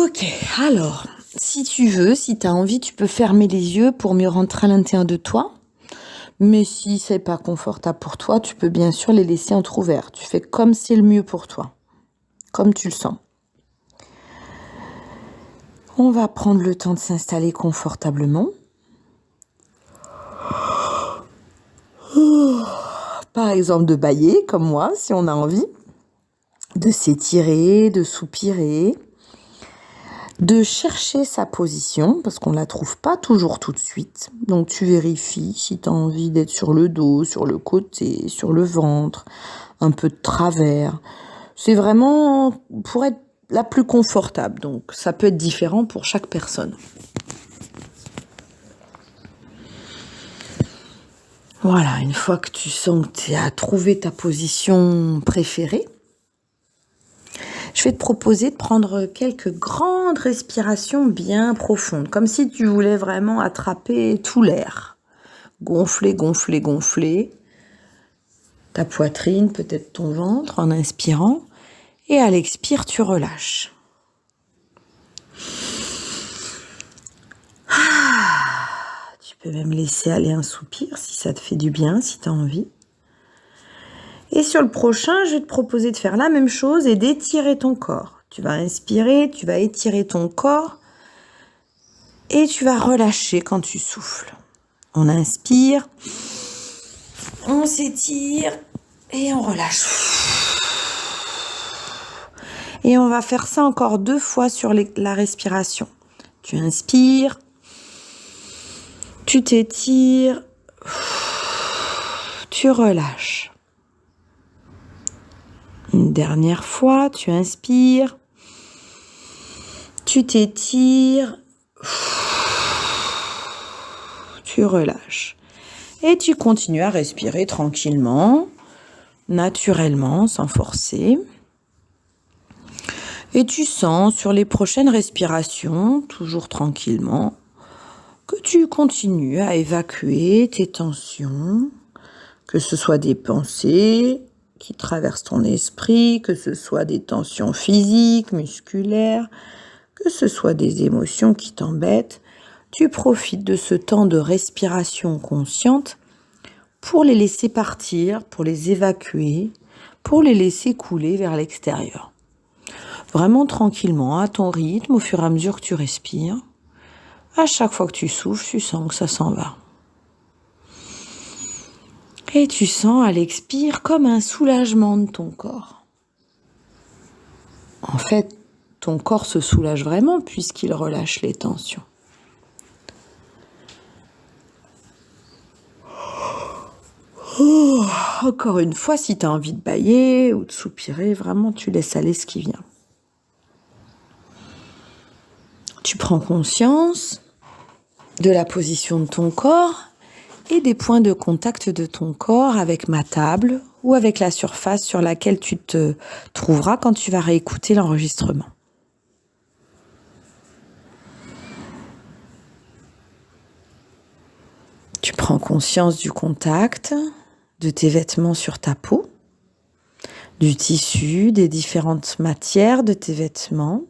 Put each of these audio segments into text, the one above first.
Ok, alors, si tu veux, si tu as envie, tu peux fermer les yeux pour mieux rentrer à l'intérieur de toi. Mais si c'est pas confortable pour toi, tu peux bien sûr les laisser entrouverts. Tu fais comme c'est le mieux pour toi, comme tu le sens. On va prendre le temps de s'installer confortablement. Par exemple, de bâiller comme moi, si on a envie. De s'étirer, de soupirer. De chercher sa position, parce qu'on ne la trouve pas toujours tout de suite. Donc tu vérifies si tu as envie d'être sur le dos, sur le côté, sur le ventre, un peu de travers. C'est vraiment pour être la plus confortable. Donc ça peut être différent pour chaque personne. Voilà, une fois que tu sens que tu as trouvé ta position préférée, je vais te proposer de prendre quelques grandes respirations bien profondes, comme si tu voulais vraiment attraper tout l'air. Gonfler, gonfler, gonfler ta poitrine, peut-être ton ventre en inspirant, et à l'expire, tu relâches. Tu peux même laisser aller un soupir si ça te fait du bien, si tu as envie. Et sur le prochain, je vais te proposer de faire la même chose et d'étirer ton corps. Tu vas inspirer, tu vas étirer ton corps et tu vas relâcher quand tu souffles. On inspire, on s'étire et on relâche. Et on va faire ça encore 2 fois sur la respiration. Tu inspires, tu t'étires, tu relâches. Une dernière fois, tu inspires, tu t'étires, tu relâches. Et tu continues à respirer tranquillement, naturellement, sans forcer. Et tu sens sur les prochaines respirations, toujours tranquillement, que tu continues à évacuer tes tensions, que ce soit des pensées qui traversent ton esprit, que ce soit des tensions physiques, musculaires, que ce soit des émotions qui t'embêtent. Tu profites de ce temps de respiration consciente pour les laisser partir, pour les évacuer, pour les laisser couler vers l'extérieur. Vraiment tranquillement, à ton rythme, au fur et à mesure que tu respires. À chaque fois que tu souffles, tu sens que ça s'en va. Et tu sens à l'expire comme un soulagement de ton corps. En fait, ton corps se soulage vraiment puisqu'il relâche les tensions. Encore une fois, si tu as envie de bâiller ou de soupirer, vraiment tu laisses aller ce qui vient. Tu prends conscience de la position de ton corps et des points de contact de ton corps avec ma table ou avec la surface sur laquelle tu te trouveras quand tu vas réécouter l'enregistrement. Tu prends conscience du contact, de tes vêtements sur ta peau, du tissu, des différentes matières de tes vêtements,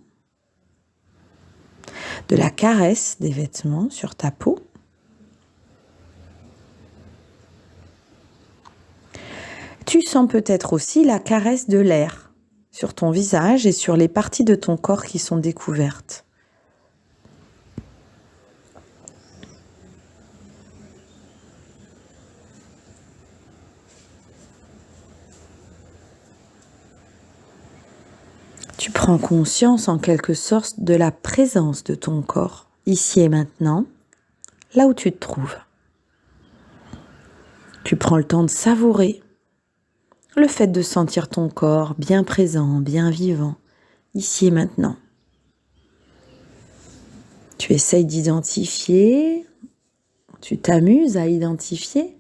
de la caresse des vêtements sur ta peau. Tu sens peut-être aussi la caresse de l'air sur ton visage et sur les parties de ton corps qui sont découvertes. Tu prends conscience en quelque sorte de la présence de ton corps, ici et maintenant, là où tu te trouves. Tu prends le temps de savourer le fait de sentir ton corps bien présent, bien vivant, ici et maintenant. Tu essayes d'identifier, tu t'amuses à identifier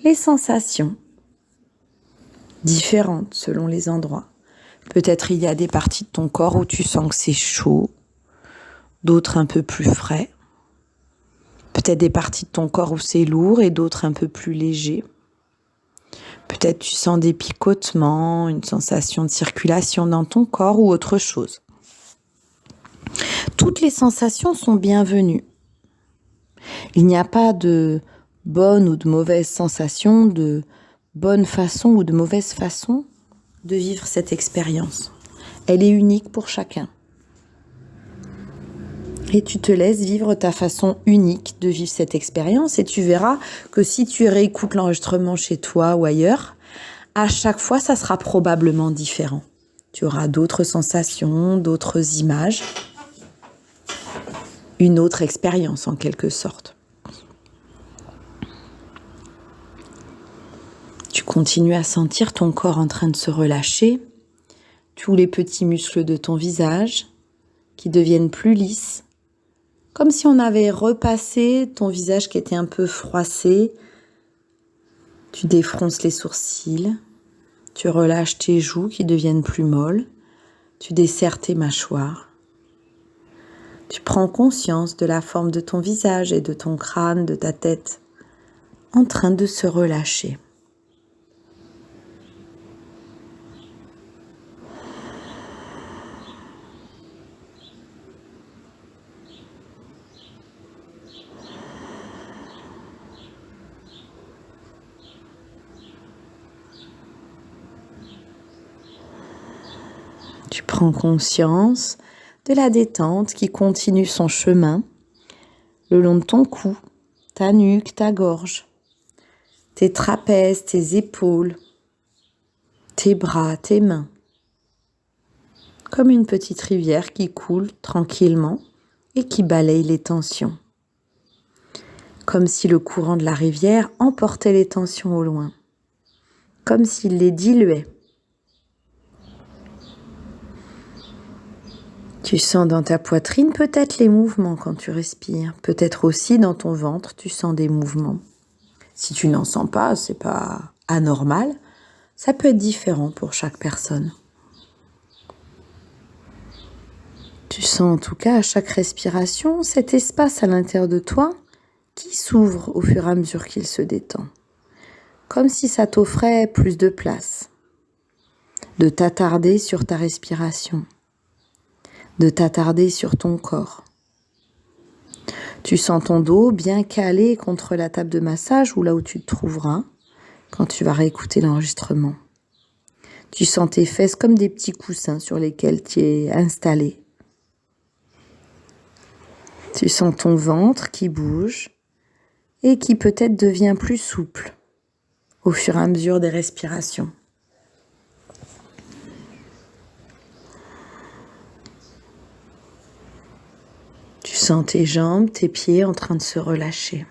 les sensations différentes selon les endroits. Peut-être il y a des parties de ton corps où tu sens que c'est chaud, d'autres un peu plus frais. Peut-être des parties de ton corps où c'est lourd et d'autres un peu plus léger. Peut-être tu sens des picotements, une sensation de circulation dans ton corps ou autre chose. toutes les sensations sont bienvenues. Il n'y a pas de bonne ou de mauvaise sensation, de bonne façon ou de mauvaise façon de vivre cette expérience. Elle est unique pour chacun. Et tu te laisses vivre ta façon unique de vivre cette expérience et tu verras que si tu réécoutes l'enregistrement chez toi ou ailleurs, à chaque fois, ça sera probablement différent. Tu auras d'autres sensations, d'autres images, une autre expérience en quelque sorte. Tu continues à sentir ton corps en train de se relâcher, tous les petits muscles de ton visage qui deviennent plus lisses, comme si on avait repassé ton visage qui était un peu froissé. Tu défronces les sourcils, tu relâches tes joues qui deviennent plus molles, tu desserres tes mâchoires. Tu prends conscience de la forme de ton visage et de ton crâne, de ta tête, en train de se relâcher. Tu prends conscience de la détente qui continue son chemin le long de ton cou, ta nuque, ta gorge, tes trapèzes, tes épaules, tes bras, tes mains. Comme une petite rivière qui coule tranquillement et qui balaye les tensions. Comme si le courant de la rivière emportait les tensions au loin. Comme s'il les diluait. Tu sens dans ta poitrine peut-être les mouvements quand tu respires. Peut-être aussi dans ton ventre, tu sens des mouvements. Si tu n'en sens pas, c'est pas anormal. Ça peut être différent pour chaque personne. Tu sens en tout cas à chaque respiration cet espace à l'intérieur de toi qui s'ouvre au fur et à mesure qu'il se détend. Comme si ça t'offrait plus de place. De t'attarder sur ta respiration. De t'attarder sur ton corps. Tu sens ton dos bien calé contre la table de massage ou là où tu te trouveras quand tu vas réécouter l'enregistrement. Tu sens tes fesses comme des petits coussins sur lesquels tu es installé. Tu sens ton ventre qui bouge et qui peut-être devient plus souple au fur et à mesure des respirations. Tu sens tes jambes, tes pieds en train de se relâcher.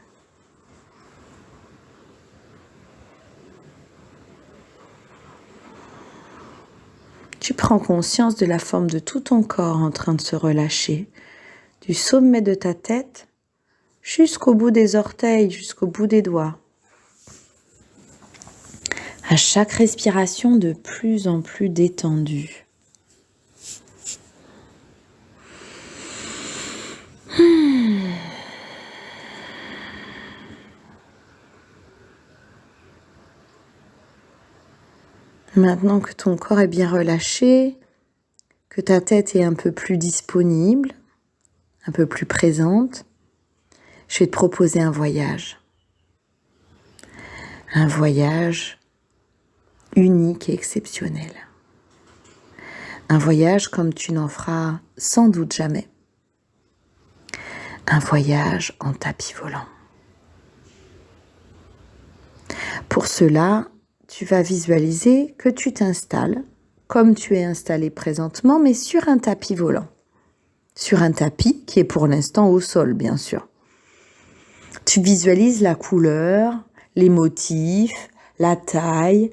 Tu prends conscience de la forme de tout ton corps en train de se relâcher, du sommet de ta tête jusqu'au bout des orteils, jusqu'au bout des doigts. À chaque respiration de plus en plus détendue. Maintenant que ton corps est bien relâché, que ta tête est un peu plus disponible, un peu plus présente, je vais te proposer un voyage. Un voyage unique et exceptionnel. Un voyage comme tu n'en feras sans doute jamais. Un voyage en tapis volant. Pour cela, tu vas visualiser que tu t'installes, comme tu es installé présentement, mais sur un tapis volant. Sur un tapis qui est pour l'instant au sol, bien sûr. Tu visualises la couleur, les motifs, la taille,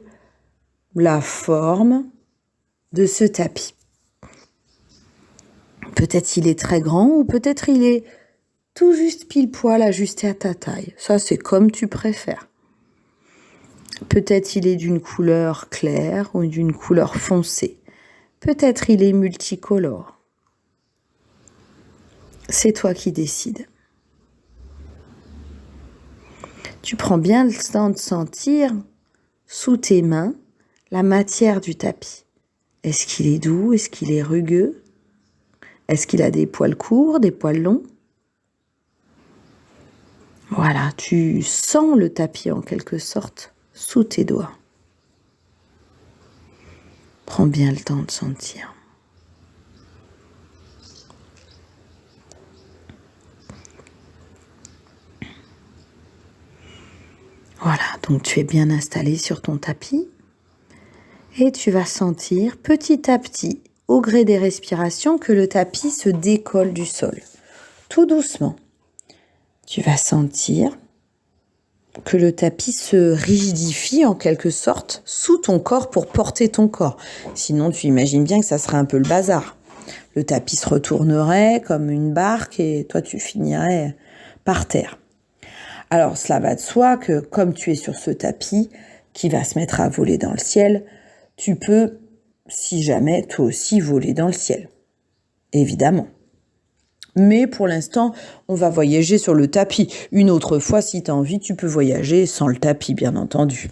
la forme de ce tapis. Peut-être il est très grand ou peut-être il est tout juste pile poil ajusté à ta taille. Ça, c'est comme tu préfères. Peut-être il est d'une couleur claire ou d'une couleur foncée. Peut-être il est multicolore. C'est toi qui décides. Tu prends bien le temps de sentir sous tes mains la matière du tapis. Est-ce qu'il est doux? Est-ce qu'il est rugueux? Est-ce qu'il a des poils courts, des poils longs? Voilà, tu sens le tapis en quelque sorte sous tes doigts. Prends bien le temps de sentir. Voilà, donc tu es bien installé sur ton tapis et tu vas sentir petit à petit, au gré des respirations, que le tapis se décolle du sol, tout doucement. Tu vas sentir que le tapis se rigidifie en quelque sorte sous ton corps pour porter ton corps. Sinon, tu imagines bien que ça serait un peu le bazar. Le tapis se retournerait comme une barque et toi, tu finirais par terre. Alors, cela va de soi que comme tu es sur ce tapis qui va se mettre à voler dans le ciel, tu peux, si jamais, toi aussi voler dans le ciel. Évidemment. Mais pour l'instant, on va voyager sur le tapis. Une autre fois, si tu as envie, tu peux voyager sans le tapis, bien entendu.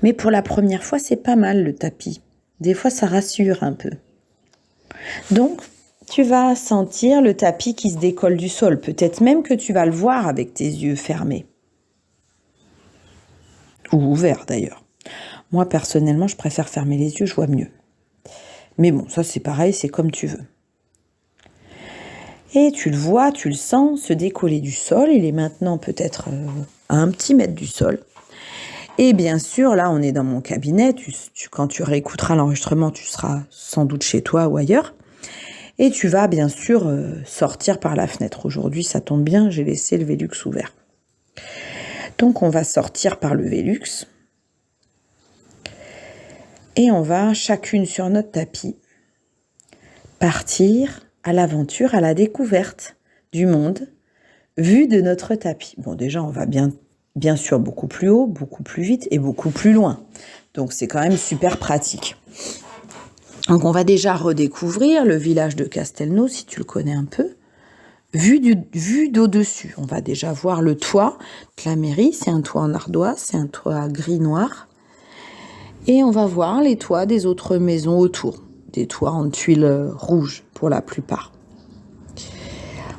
Mais pour la première fois, c'est pas mal le tapis. Des fois, ça rassure un peu. Donc, tu vas sentir le tapis qui se décolle du sol. Peut-être même que tu vas le voir avec tes yeux fermés. Ou ouverts d'ailleurs. Moi, personnellement, je préfère fermer les yeux, je vois mieux. Mais bon, ça c'est pareil, c'est comme tu veux. Et tu le vois, tu le sens se décoller du sol. Il est maintenant peut-être à 1 petit mètre du sol. Et bien sûr, là, on est dans mon cabinet. Quand tu réécouteras l'enregistrement, tu seras sans doute chez toi ou ailleurs. Et tu vas bien sûr sortir par la fenêtre. Aujourd'hui, ça tombe bien, j'ai laissé le Velux ouvert. Donc, on va sortir par le Velux. Et on va, chacune sur notre tapis, partir à l'aventure, à la découverte du monde, vu de notre tapis. Bon, déjà, on va bien sûr beaucoup plus haut, beaucoup plus vite et beaucoup plus loin. Donc, c'est quand même super pratique. Donc, on va déjà redécouvrir le village de Castelnau, si tu le connais un peu, vu d'au-dessus. On va déjà voir le toit de la mairie. C'est un toit en ardoise, c'est un toit gris-noir. Et on va voir les toits des autres maisons autour. Des toits en tuiles rouges pour la plupart.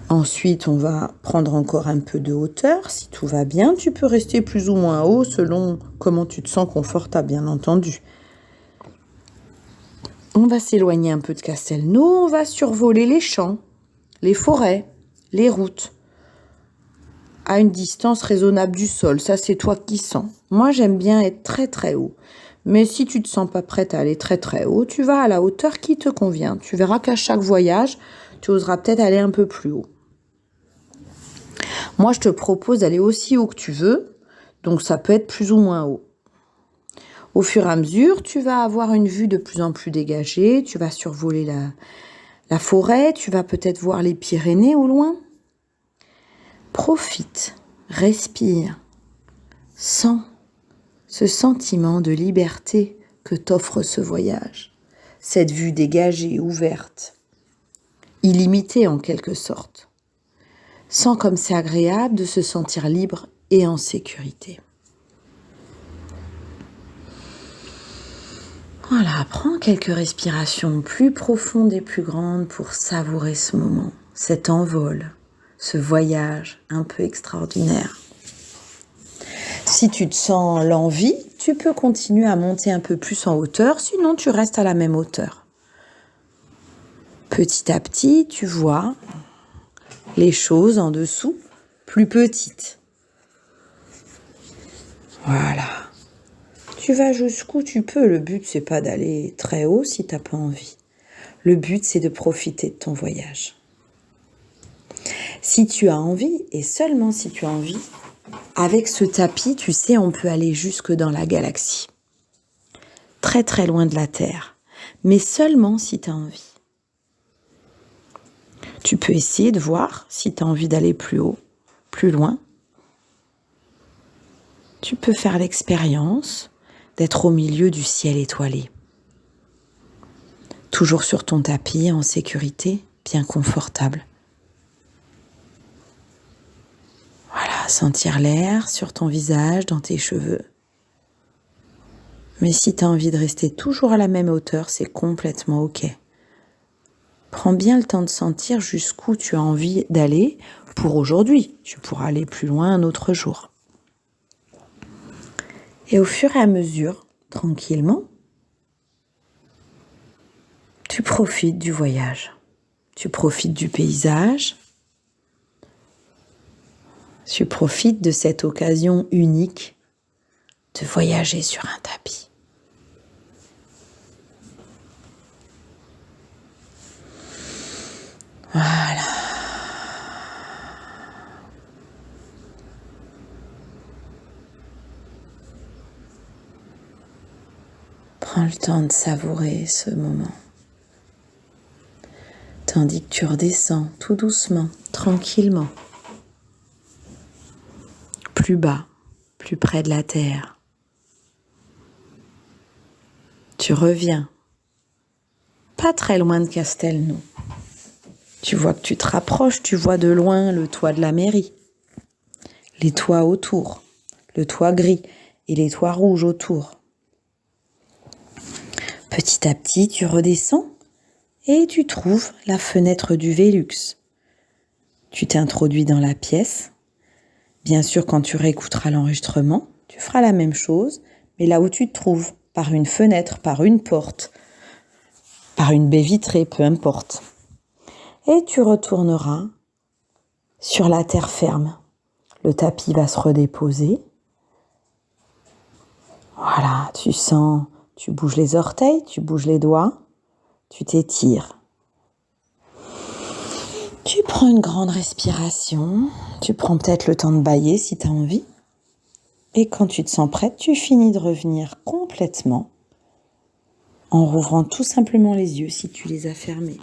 Ensuite, on va prendre encore un peu de hauteur. Si tout va bien, tu peux rester plus ou moins haut selon comment tu te sens confortable, bien entendu. On va s'éloigner un peu de Castelnau. On va survoler les champs, les forêts, les routes, à une distance raisonnable du sol. Ça, c'est toi qui sens. Moi, j'aime bien être très très haut. Mais si tu ne te sens pas prête à aller très très haut, tu vas à la hauteur qui te convient. Tu verras qu'à chaque voyage, tu oseras peut-être aller un peu plus haut. Moi, je te propose d'aller aussi haut que tu veux, donc ça peut être plus ou moins haut. Au fur et à mesure, tu vas avoir une vue de plus en plus dégagée, tu vas survoler la forêt, tu vas peut-être voir les Pyrénées au loin. Profite, respire, sens ce sentiment de liberté que t'offre ce voyage, cette vue dégagée, ouverte, illimitée en quelque sorte. Sens comme c'est agréable de se sentir libre et en sécurité. Voilà, prends quelques respirations plus profondes et plus grandes pour savourer ce moment, cet envol, ce voyage un peu extraordinaire. Si tu te sens l'envie, tu peux continuer à monter un peu plus en hauteur, sinon tu restes à la même hauteur. Petit à petit, tu vois les choses en dessous plus petites. Voilà. Tu vas jusqu'où tu peux. Le but, c'est pas d'aller très haut si tu n'as pas envie. Le but, c'est de profiter de ton voyage. Si tu as envie, et seulement si tu as envie, avec ce tapis, tu sais, on peut aller jusque dans la galaxie. Très très loin de la Terre. Mais seulement si tu as envie. Tu peux essayer de voir si tu as envie d'aller plus haut, plus loin. Tu peux faire l'expérience d'être au milieu du ciel étoilé. Toujours sur ton tapis, en sécurité, bien confortable. Voilà, sentir l'air sur ton visage, dans tes cheveux. Mais si tu as envie de rester toujours à la même hauteur, c'est complètement OK. Prends bien le temps de sentir jusqu'où tu as envie d'aller pour aujourd'hui. Tu pourras aller plus loin un autre jour. Et au fur et à mesure, tranquillement, tu profites du voyage. Tu profites du paysage. Tu profites de cette occasion unique de voyager sur un tapis. Voilà. Prends le temps de savourer ce moment. Tandis que tu redescends tout doucement, tranquillement. Plus bas, plus près de la terre. Tu reviens, pas très loin de Castelnau. Tu vois que tu te rapproches, tu vois de loin le toit de la mairie, les toits autour, le toit gris et les toits rouges autour. Petit à petit, tu redescends et tu trouves la fenêtre du Velux. Tu t'introduis dans la pièce. Bien sûr, quand tu réécouteras l'enregistrement, tu feras la même chose, mais là où tu te trouves, par une fenêtre, par une porte, par une baie vitrée, peu importe. Et tu retourneras sur la terre ferme. Le tapis va se redéposer. Voilà, tu sens, tu bouges les orteils, tu bouges les doigts, tu t'étires. Tu prends une grande respiration, tu prends peut-être le temps de bâiller si tu as envie. Et quand tu te sens prête, tu finis de revenir complètement en rouvrant tout simplement les yeux si tu les as fermés.